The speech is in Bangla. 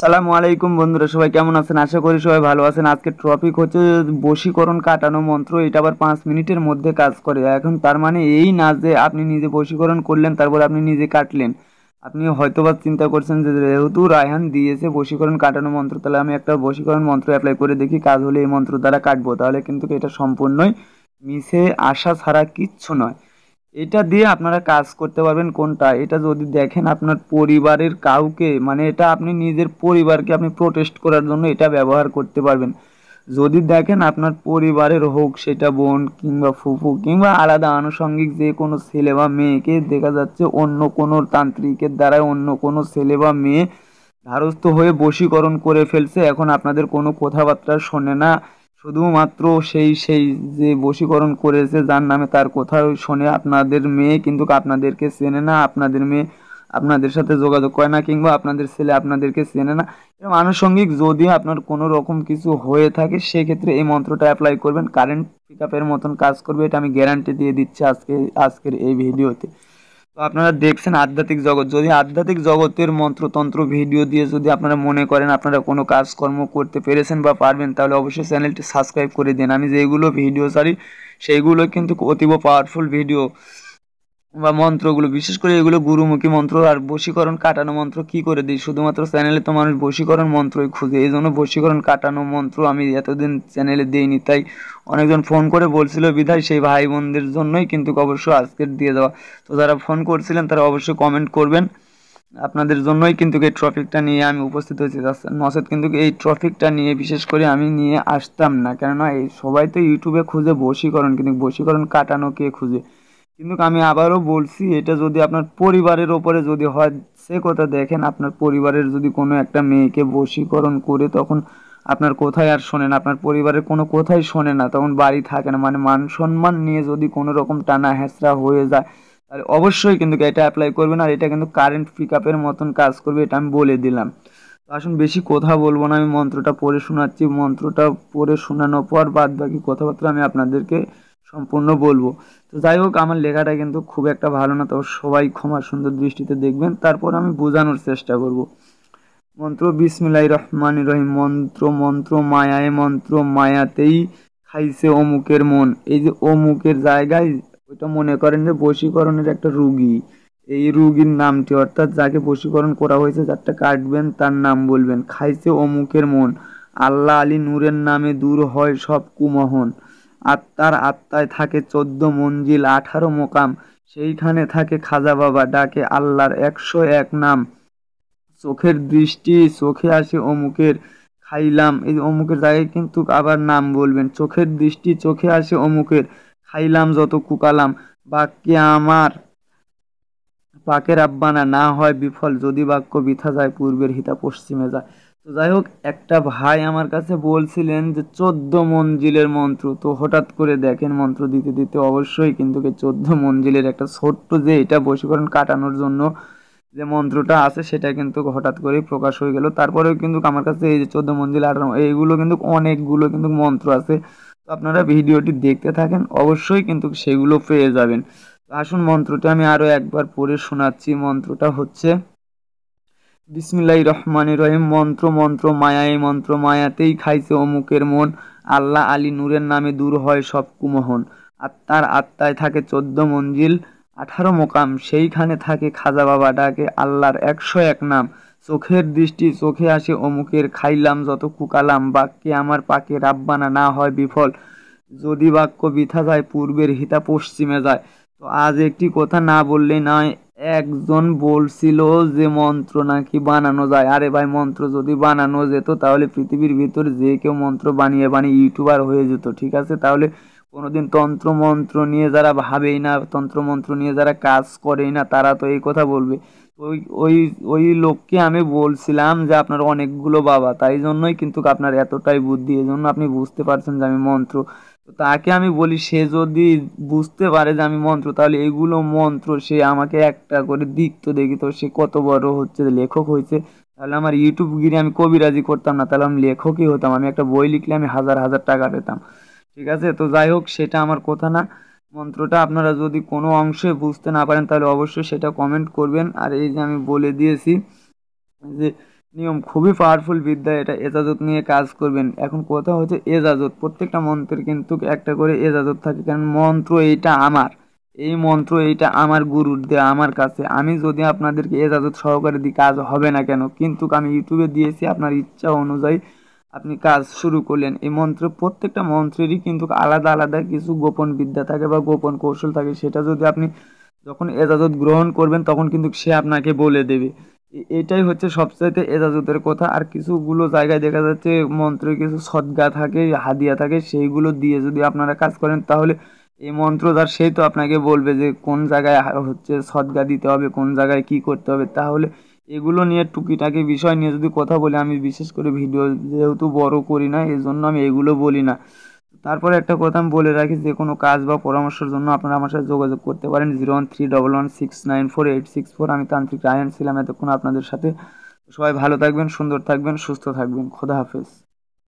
সালামু আলাইকুম বন্ধুরা, সবাই কেমন আছেন? আশা করি সবাই ভালো আছেন। আজকের টপিক হচ্ছে বশীকরণ কাটানো মন্ত্র। এটা আবার 5 মিনিটের মধ্যে কাজ করে। এখন তার মানে এই না যে আপনি নিজে বশীকরণ করলেন তারপর আপনি নিজে কাটলেন। আপনি হয়তোবা চিন্তা করছেন যে যেহেতু রায়হান দিয়েছে বশীকরণ কাটানো মন্ত্র, তাহলে আমি একটা বশীকরণ মন্ত্র অ্যাপ্লাই করে দেখি, কাজ হলে এই মন্ত্র দ্বারা কাটবো। তাহলে কিন্তু এটা সম্পূর্ণই মিশে আসা ছাড়া কিচ্ছু নয়। এটা দিয়ে আপনারা কাজ করতে পারবেন কোনটা, এটা যদি দেখেন আপনার পরিবারের কাউকে, মানে এটা আপনি নিজের পরিবারকে আপনি প্রোটেস্ট করার জন্য এটা ব্যবহার করতে পারবেন। যদি দেখেন আপনার পরিবারের হোক, সেটা বোন কিংবা ফুফু কিংবা আলাদা আনুষঙ্গিক যে কোনো ছেলে বা মেয়েকে দেখা যাচ্ছে অন্য কোনো তান্ত্রিকের দ্বারা অন্য কোনো ছেলে বা মেয়ে ধারস্থ হয়ে বশীকরণ করে ফেলছে, এখন আপনাদের কোনো কথাবার্তা শোনে না, শুধুমাত্র সেই যে বশীকরণ করেছে যার নামে তার কথা শোনে। আপনাদের মেয়ে কিন্তু আপনাদেরকে চেনে না, আপনাদের মেয়ে আপনাদের সাথে যোগাযোগ করে না, কিংবা আপনাদের ছেলে আপনাদেরকে চেনে না। এরকম আনুষঙ্গিক যদি আপনার কোনো রকম কিছু হয়ে থাকে, সেক্ষেত্রে এই মন্ত্রটা অ্যাপ্লাই করবেন, কারেন্ট পিকআপের মতন কাজ করবে, এটা আমি গ্যারান্টি দিয়ে দিচ্ছি আজকের এই ভিডিওতে। তো আপনারা দেখছেন আধ্যাত্মিক জগৎ, যদি আধ্যাত্মিক জগতের মন্ত্রতন্ত্র ভিডিও দিয়ে যদি আপনারা মনে করেন আপনারা কোনো কাজকর্ম করতে পেরেছেন বা পারবেন, তাহলে অবশ্যই চ্যানেলটি সাবস্ক্রাইব করে দিন। আমি যেগুলো ভিডিও ছাড়ি সেইগুলো কিন্তু অতীব পাওয়ারফুল ভিডিও বা মন্ত্রগুলো, বিশেষ করে এগুলো গুরুমুখী মন্ত্র। আর বশীকরণ কাটানো মন্ত্র কি করে দিই, শুধুমাত্র চ্যানেলে তো মানুষ বশীকরণ মন্ত্রই খুঁজে, এই জন্য বশীকরণ কাটানো মন্ত্র আমি এতদিন চ্যানেলে দিইনি। তাই অনেকজন ফোন করে বলছিল বিধায় সেই ভাই বোনদের জন্যই কিন্তু অবশ্যই আজকের দিয়ে দেওয়া। তো যারা ফোন করছিলেন তারা অবশ্যই কমেন্ট করবেন, আপনাদের জন্যই কিন্তু এই টপিকটা নিয়ে আমি উপস্থিত হয়েছি। নচেত কিন্তু এই টপিকটা নিয়ে বিশেষ করে আমি নিয়ে আসতাম না, কেননা এই সবাই তো ইউটিউবে খুঁজে বশীকরণ, কিন্তু বশীকরণ কাটানো কে খুঁজে। কিন্তু আমি আবারও বলছি, এটা যদি আপনার পরিবারের ওপরে যদি হয়, সে কথা দেখেন, আপনার পরিবারের যদি কোনো একটা মেয়েকে বশীকরণ করে তখন আপনার কোথায় আর শোনে না, আপনার পরিবারের কোনো কোথায় শোনে না, তখন বাড়ি থাকে না, মানে মান সম্মান নিয়ে যদি কোনো রকম টানা হেঁচড়া হয়ে যায়, তাহলে অবশ্যই কিন্তু এটা অ্যাপ্লাই করবেন। আর এটা কিন্তু কারেন্ট পিকআপের মতন কাজ করবে, এটা আমি বলে দিলাম। তো আসুন বেশি কথা বলবো না, আমি মন্ত্রটা পড়ে শোনাচ্ছি। মন্ত্রটা পড়ে শোনানোর পর বাদ বাকি কথাবার্তা আমি আপনাদেরকে সম্পূর্ণ বলবো। তো যাই হোক, আমার লেখাটা কিন্তু খুব একটা ভালো না, তো সবাই ক্ষমা সুন্দর দৃষ্টিতে দেখবেন, তারপর আমি বোঝানোর চেষ্টা করব। মন্ত্র বিসমিল্লাহির রহমানির রহিম। মন্ত্র মন্ত্র মায়ায় মন্ত্র মায়াতেই খাইছে অমুকের মন। এই যে অমুকের জায়গায়, ওইটা মনে করেন যে বশীকরণের একটা রুগী, এই রুগীর নামটি, অর্থাৎ যাকে বশীকরণ করা হয়েছে, যারটা কাটবেন তার নাম বলবেন। খাইছে অমুকের মন, আল্লাহ আলী নূরের নামে দূর হয় সব কুমোহন। আত্মার আত্মায় থাকে 14 মঞ্জিল 18 মোকাম, সেইখানে থাকে খাজা বাবা, ডাকে আল্লাহর 101 নাম। চোখের দৃষ্টি চোখে আসে অমুকের, খাইলাম, এই অমুকের জায়গায় কিন্তু আবার নাম বলবেন। চোখের দৃষ্টি চোখে আসে অমুকের, খাইলাম যত কুকালাম, বাক্যে আমার পাকের আব্বানা না হয় বিফল, যদি বাক্য বৃথা যায় পূর্বের হিতা পশ্চিমে যায়। তো যাই হোক, একটা ভাই আমার কাছে বলছিলেন যে 14 মঞ্জিলের মন্ত্র, তো হঠাৎ করে দেখেন মন্ত্র দিতে দিতে অবশ্যই কিন্তু 14 মঞ্জিলের একটা ছোট্ট যে এটা বশীকরণ কাটানোর জন্য যে মন্ত্রটা আছে, সেটা কিন্তু হঠাৎ করেই প্রকাশ হয়ে গেল। তারপরেও কিন্তু আমার কাছে এই যে 14 মঞ্জিল 18, এইগুলো কিন্তু অনেকগুলো কিন্তু মন্ত্র আছে। তো আপনারা ভিডিওটি দেখতে থাকেন, অবশ্যই কিন্তু সেগুলো পেয়ে যাবেন। আসুন মন্ত্রটা আমি আরো একবার পড়ে শোনাচ্ছি। মন্ত্রটা হচ্ছে বিসমিল্লাহির রহমানির রহিম। মন্ত্র মন্ত্র মায়ায় মন্ত্র মায়াতেই খাইছে অমুকের মন, আল্লাহ আলী নূরের নামে দূর হয় সব কুমোহন। আত্মার আত্মায় থাকে 14 মঞ্জিল 18 মোকাম, সেইখানে থাকে খাজা বাবা, ডাকে আল্লাহর 101 নাম। চোখের দৃষ্টি চোখে আসে অমুকের, খাইলাম যত কুকালাম, বাক্যে আমার পাকে রাব্বানা না হয় বিফল, যদি বাক্য বৃথা যায় পূর্বের হিতা পশ্চিমে যায়। তো আজ একটি কথা না বললেই নয়, একজন বলছিল যে মন্ত্র নাকি বানানো যায়। আরে ভাই, মন্ত্র যদি বানানো যেত তাহলে পৃথিবীর ভিতর যে কেউ মন্ত্র বানিয়ে বানিয়ে ইউটিউবার হয়ে যেত, ঠিক আছে? তাহলে কোনোদিন তন্ত্র মন্ত্র নিয়ে যারা ভাবেই না, তন্ত্র মন্ত্র নিয়ে যারা কাজ করেই না, তারা তো এই কথা বলবে। ওই ওই ওই লোককে আমি বলছিলাম যে আপনার অনেকগুলো বাবা, তাই জন্যই কিন্তু আপনার এতটাই বুদ্ধি, এই জন্য আপনি বুঝতে পারছেন যে আমি মন্ত্র। তো তাকে আমি বলি, সে যদি বুঝতে পারে যে আমি মন্ত্র, তাহলে এগুলো মন্ত্র সে আমাকে একটা করে দিক তো দেখি, তো সে কত বড় হচ্ছে লেখক হয়েছে। তাহলে আমার ইউটিউব গিরে আমি কবিরাজি করতাম না, তাহলে আমি লেখকই হতাম, আমি একটা বই লিখলে আমি হাজার হাজার টাকা পেতাম, ঠিক আছে? তো যাই হোক, সেটা আমার কথা না। মন্ত্রটা আপনারা যদি কোনো অংশে বুঝতে না পারেন, তাহলে অবশ্যই সেটা কমেন্ট করবেন। আর এই যে আমি বলে দিয়েছি যে নিয়ম খুবই পাওয়ারফুল বিদ্যা, এটা এজাজত নিয়ে কাজ করবেন। এখন কথা হচ্ছে এজাজত, প্রত্যেকটা মন্ত্রের কিন্তু একটা করে এজাজত থাকে, কারণ মন্ত্র এইটা আমার, এই মন্ত্র এইটা আমার গুরুর দেয়া আমার কাছে। আমি যদি আপনাদেরকে এজাজত সহকারে দিই কাজ হবে না কেন, কিন্তু আমি ইউটিউবে দিয়েছি, আপনার ইচ্ছা অনুযায়ী আপনি কাজ শুরু করলেন। এই মন্ত্র প্রত্যেকটা মন্ত্রেরই কিন্তু আলাদা আলাদা কিছু গোপন বিদ্যা থাকে বা গোপন কৌশল থাকে, সেটা যদি আপনি যখন এজাজত গ্রহণ করবেন তখন কিন্তু সে আপনাকে বলে দেবে। এটাই হচ্ছে সবচাইতে এজাজতের কথা। আর কিছুগুলো জায়গায় দেখা যাচ্ছে মন্ত্রে কিছু সদগা থাকে, হাদিয়া থাকে, সেইগুলো দিয়ে যদি আপনারা কাজ করেন তাহলে এই মন্ত্রধার সেই তো আপনাকে বলবে যে কোন জায়গায় হচ্ছে সদগা দিতে হবে, কোন জায়গায় কি করতে হবে। তাহলে এগুলো নিয়ে টুকিটাকি বিষয় নিয়ে যদি কথা বলি, আমি বিশেষ করে ভিডিও যেহেতু বড় করি না, এই জন্য আমি এগুলো বলি না। তারপরে একটা কথা আমি বলে রাখি, যে কোনো কাজ বা পরামর্শের জন্য আপনারা আমার সাথে যোগাযোগ করতে পারেন 01311694864। আমি তান্ত্রিক রায়হান ছিলাম এতক্ষণ আপনাদের সাথে। সবাই ভালো থাকবেন, সুন্দর থাকবেন, সুস্থ থাকবেন। খোদা হাফেজ।